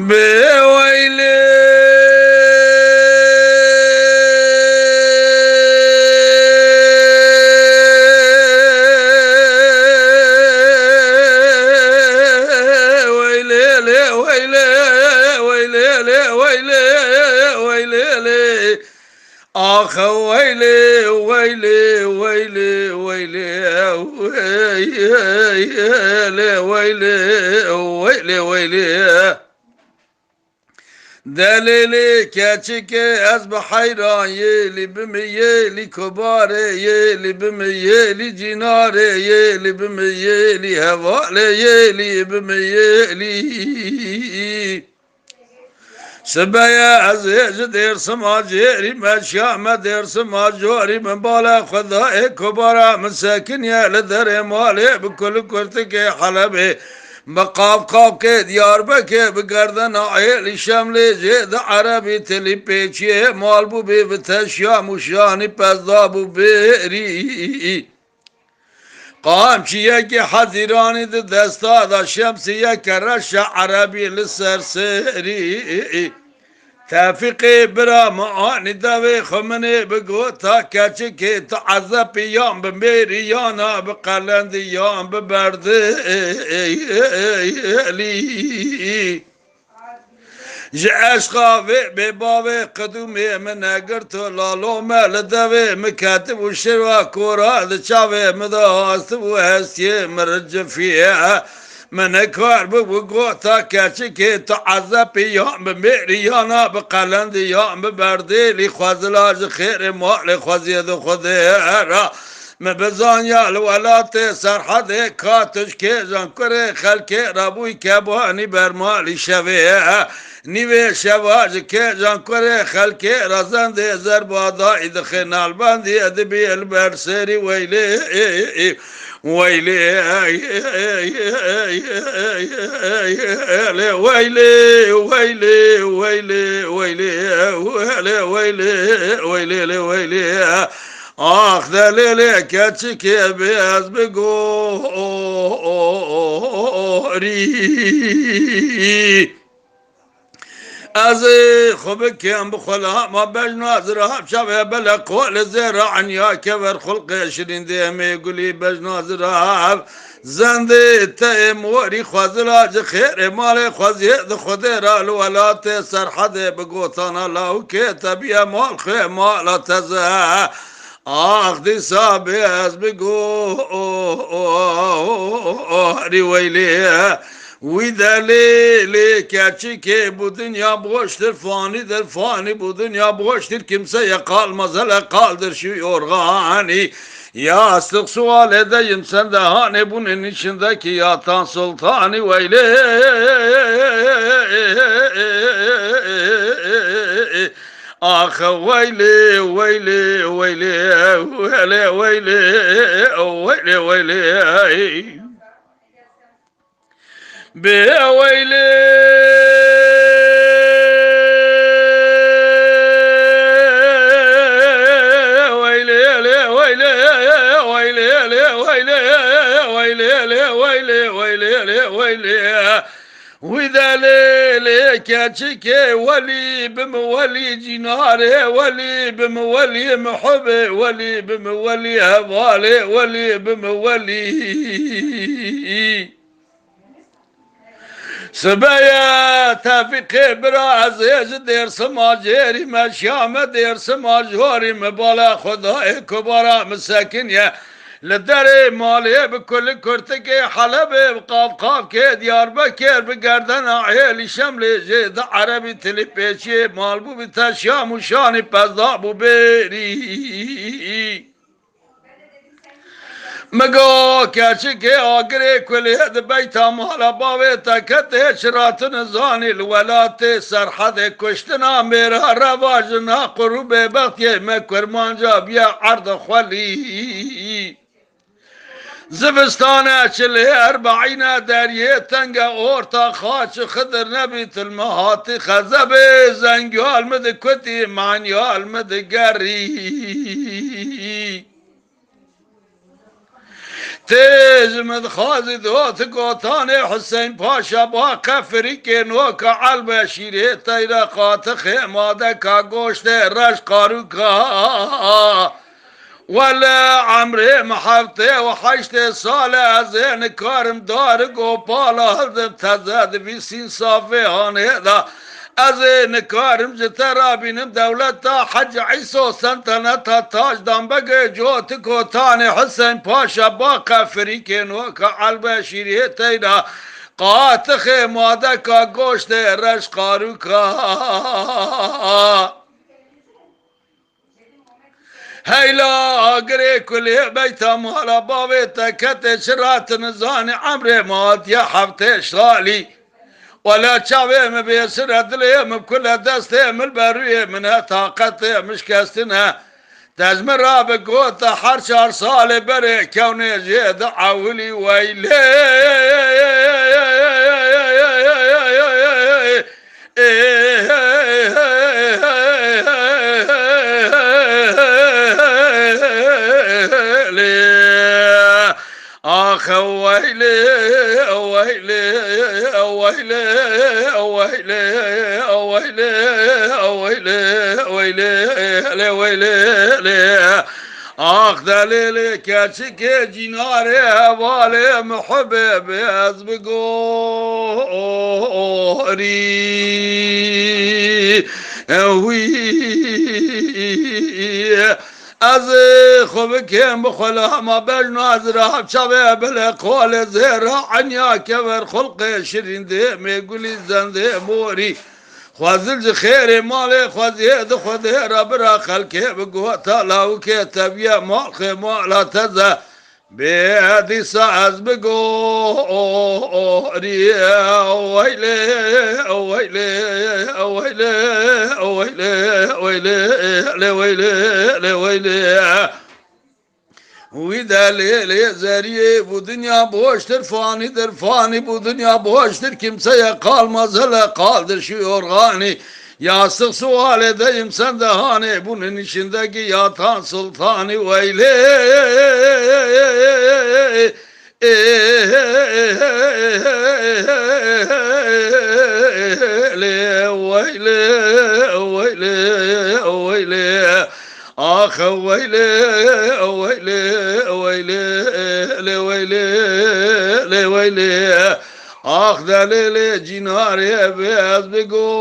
بويلي ويلي ويلي ويلي ويلي ويلي آخ ويلي ويلي ويلي ويلي ويلي ويلي ويلي دليلي كاتشك أصبح حيران يلي بميلي كبار يلي بميلي جنار يلي بميلي هوالي يلي بميلي سبايا عزيز دير سماجيري مشامة دير سماجوري من بالا خذائي كبارا مساكن يا لدري مالي بكل كرتك حلبي بقاف قاف كي ديار بكي بقردن عيلي شملي جيد عربي تلي بيشي مالبو بي بتشيا مشاني بزدابو بيري قام شيكي حذراني دستا دا شمسية كرشا عربي للسرسري تافقي برا معاني داوي خمني بقوتا كاتشكي تعذب يوم بميريانا بقلندي يوم ببردي عشقا ببابي قدومي من اقرتو لالو مال داوي مكاتب وشروا كورا دشاوي مدهاست وهستي مرج فيها من كار بوقوتا كاتشكي تعذب يوم بميريانا بقلندي يوم ببردي لخوازلاج خير ما لخوازيد خذيرا مبزانيا الولات سرحد كاتش كي زنكري خلكي ربوي كباني برمالي شويه نيوي شواج كي زنكري خلكي رزان دي زربادا ادخن الباندي ادبي البرسري ويلي ويلي ويلي ويلي ويلي ويلي ويلي ويلي آخ دليلي كاتشكي بياز بقوري ازي خبك يم بخلا ما بجنا زرها بشبه بلا قول زرع يا كبر خلق 20 ديم يقولي بجنا زرها زندي تيم وري خزلاج خير مال خزيد خدير الولات سرحد بقوتنا لو كتب يا مال خير مال تزا آخ دي سابيز بقوري ويلي ویدلی کچی که bu dünya boştur fanidir fani bu dünya boştur kimseye kalmaz hele kaldır şu yorgani yastık sual edeyim sen de hani bunun içindeki yatan sultani veyle ah veyle veyle veyle veyle veyle veyle بويلي ويلي ويلي ويلي ويلي ويلي ويلي ويلي ويلي وإذا ليلي كاتشكي ولي بمولي جناري ولي بمولي محبي ولي بمولي هوالي ولي بمولي سبايا تافقي برازيز دير سماجيري مشامة دير سماجوري مبالا خداي كبارا مساكن يا لدري مالي بكل كرتكي حلبي بقاف قاف كي ديار بكير بقردن عيلي شملي جيد عربي تلبيشي مالبو بتشام وشاني بزابو بيري مگو کچکی آگری کلی هد بیتا مالا باویتا کتی شراتن زانی الولات سرحد کشتنا میرا رواجنا قروب بغتی مکرمانجا بیا عرض خوالی زبستانه چلی 40 دریه تنگ اورتا خاچ خضر نبیت المهاتی خزب زنگال مد کتی معنیال مد گری تجمد خازي دوت قوتاني حسين باشا با كفري كنوكا عالبشيري تيرا قاتخ مادكا قوشت رش قاروكا ولا عمري محبتي وحشتي صالة زين كارم دارق وبالا هذب تزاد بيسين صافي هانيدا ازين كارم جترا بينم دولتا حج عيسو سنتنتا تاج دنبق جوتك وتاني حسين باشا باقا فريكين وكا عالبشيري تيدا قاتخ مادكا قوشت رش قاروكا هيلا قري كل بيت مالا بابيتا كت شرات نزاني عمري مات يا حبتي شرالي ولا تشاوي مبيسر دلي بكل دستي من البرية منها طاقتي مش كاستنها تزمر رابق قوتا حرشار صالي بري كوني جيد عولي ويلي آخ ويلي ويلي ويلي ويلي ويلي ويلي ويلي ويلي آخ دليلي كاتشك جناري والي محبب أزبقوري وي از خوب کم بخلا ما بجناز راب شبه بله قول زهرا عنیا کبر خلق شرینده میگولی زنده موری خوازل خیر مال خوازید خوده را برا خلکه بگو تالاو که تبیه مالخ مالا تزه بیادی ساز بگوری ویلی ویلی ویلی ویلی ویلی ویلی ویلی ویدا لیلی زریه bu dünya boştur fanidir fani bu dünya boştur kimseye kalmaz hele kaldır şu yorgani yasık sual edeyim sen de hani bunun içindeki yatan sultani veyle آخ ويلي ويلي ويلي ويلي ويلي آخ دليلي جناري بياز بقوري